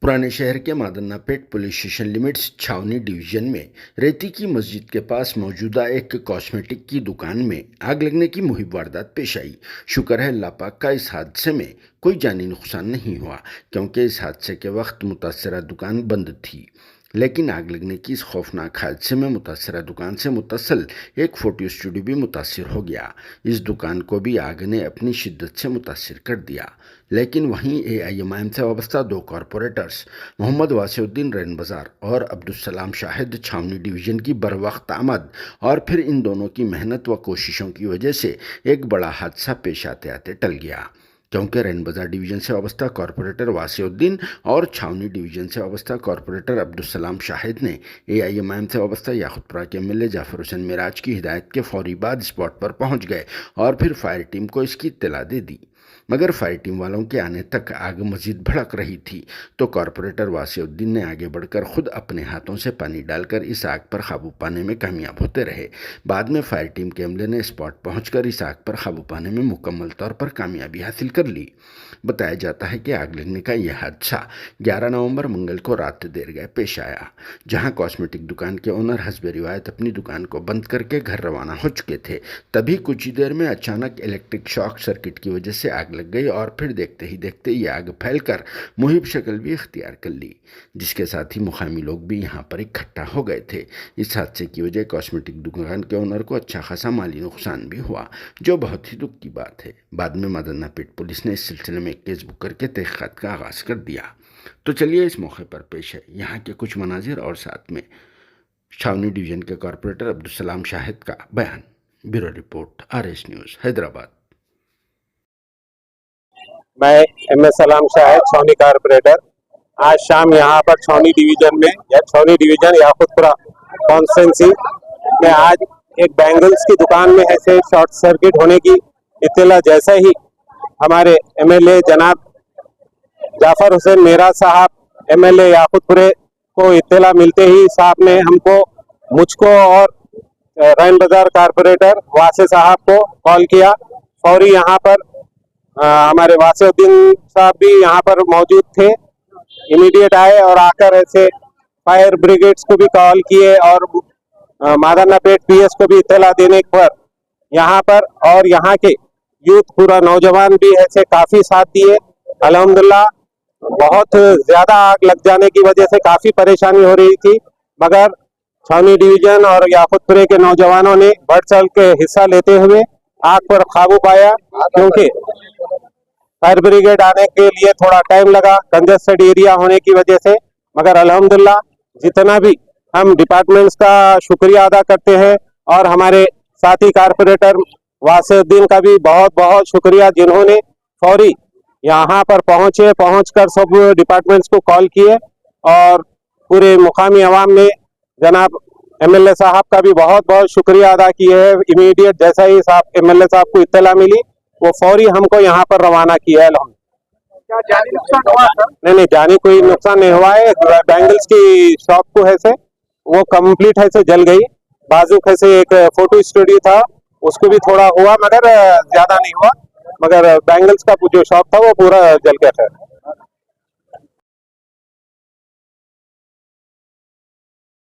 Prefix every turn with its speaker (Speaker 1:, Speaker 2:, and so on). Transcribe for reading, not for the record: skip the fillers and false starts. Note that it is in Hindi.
Speaker 1: पुराने शहर के मादन्नापेट पुलिस स्टेशन लिमिट्स छावनी डिवीजन में रेती की मस्जिद के पास मौजूदा एक कॉस्मेटिक की दुकान में आग लगने की मुहिम वारदात पेश आई। शुक्र है अल्लाह पाक का इस हादसे में कोई जानी नुकसान नहीं हुआ, क्योंकि इस हादसे के वक्त मुतासरा दुकान बंद थी। लेकिन आग लगने की इस खौफनाक हादसे में मुतासरा दुकान से मुतसल एक फोटो स्टूडियो भी मुतासर हो गया। इस दुकान को भी आग ने अपनी शिद्दत से मुतासर कर दिया। लेकिन वहीं AIMIM से वाबस्ता दो कॉरपोरेटर्स मोहम्मद वासिउद्दीन रैन बाजार और अब्दुलसलाम शाहिद छावनी डिवीज़न की बरवक्त आमद और फिर इन दोनों की मेहनत व कोशिशों की वजह से एक बड़ा हादसा पेश आते आते टल गया, क्योंकि रैन बाजार डिवीज़न से वाबस्ता कॉरपोरेटर वासिउद्दीन और छावनी डिवीज़न से वाबस्ता कॉरपोरेटर अब्दुलसलाम शाहिद ने AIMIM से वाबस्ता याकुतपुरा के MLA जाफर हुसैन मिराज की हिदायत के फौरी बाद स्पॉट पर पहुंच गए और फिर फायर टीम को इसकी इत्तला दे दी। मगर फायर टीम वालों के आने तक आग मजीद भड़क रही थी, तो कॉरपोरेटर वासिउद्दीन ने आगे बढ़कर खुद अपने हाथों से पानी डालकर इस आग पर काबू पाने में कामयाब होते रहे। बाद में फायर टीम के अमले ने स्पॉट पहुंचकर इस आग पर काबू पाने में मुकम्मल तौर पर कामयाबी हासिल कर ली। बताया जाता है कि आग लगने का यह हादसा 11 नवंबर मंगल को रात देर गए पेश आया, जहां कॉस्मेटिक दुकान के ओनर हस्बे रिवायत अपनी दुकान को बंद करके घर रवाना हो चुके थे। तभी कुछ ही देर में अचानक इलेक्ट्रिक शॉक सर्किट की वजह से आग लग गई और फिर देखते ही देखते ये आग फैलकर मुहिब शक्ल भी इख्तियार कर ली, जिसके साथ ही मुकामी लोग भी यहाँ पर इकट्ठा हो गए थे। इस हादसे की वजह कॉस्मेटिक दुकान के ओनर को अच्छा खासा माली नुकसान भी हुआ, जो बहुत ही दुख की बात है। बाद में मादन्नापेट पुलिस ने इस सिलसिले में एक केस बुक करके तहकीकात का आगाज़ कर दिया। तो चलिए इस मौके पर पेश है यहाँ के कुछ मनाजिर और साथ में छावनी डिवीज़न के कॉरपोरेटर अब्दुलसलाम शाहिद का बयान। Bureau report, RS news, Hyderabad.
Speaker 2: मैं MS सलाम शाहिद, छावनी कारपोरेटर। आज शाम यहाँ पर छावनी डिवीजन में या छावनी डिवीजन याकुतपुरा कॉन्स्टिट्यूंसी में आज एक बैंगल्स की दुकान में ऐसे शॉर्ट सर्किट होने की इत्तला जैसे ही हमारे MLA जनाब जाफर हुसैन मीराज साहब MLA याकुतपुरे को इत्तला मिलते ही साहब ने हमको, मुझको और रैन बाजार कारपोरेटर वासे साहब को कॉल किया। फौरी यहाँ पर हमारे वासिउद्दीन साहब भी यहाँ पर मौजूद थे, इमीडिएट आए और आकर ऐसे फायर ब्रिगेड्स को भी कॉल किए और मादन्नापेट PS को भी इत्तला देने पर यहाँ पर और यहाँ के यूथ पूरा नौजवान भी ऐसे काफ़ी साथ दिए। अल्हम्दुलिल्लाह बहुत ज़्यादा आग लग जाने की वजह से काफ़ी परेशानी हो रही थी, मगर छावनी डिवीज़न और याकुतपुरे के नौजवानों ने बढ़ चढ़ के हिस्सा लेते हुए आग पर काबू पाया। क्योंकि फायर ब्रिगेड आने के लिए थोड़ा टाइम लगा कंजेस्टेड एरिया होने की वजह से, मगर अल्हम्दुलिल्लाह जितना भी हम डिपार्टमेंट्स का शुक्रिया अदा करते हैं और हमारे साथी कारपोरेटर वासिउद्दीन का भी बहुत बहुत शुक्रिया, जिन्होंने फौरी यहाँ पर पहुंचकर सब डिपार्टमेंट्स को कॉल किए और पूरे मुकामी अवाम ने जनाब MLA साहब का भी बहुत बहुत शुक्रिया अदा किए है। इमीडिएट जैसा ही MLA साहब को इत्तला मिली वो फौरी हमको यहाँ पर रवाना किया है।
Speaker 3: क्या जानी नुकसान हुआ सर?
Speaker 2: नहीं, जानी कोई नुकसान नहीं हुआ है। बैंगल्स की शॉप को है से वो कंप्लीट है से जल गई। बाजू कैसे एक फोटो स्टूडियो था उसको भी थोड़ा हुआ, मगर ज्यादा नहीं हुआ, मगर बैंगल्स का जो शॉप था वो पूरा जल गया था।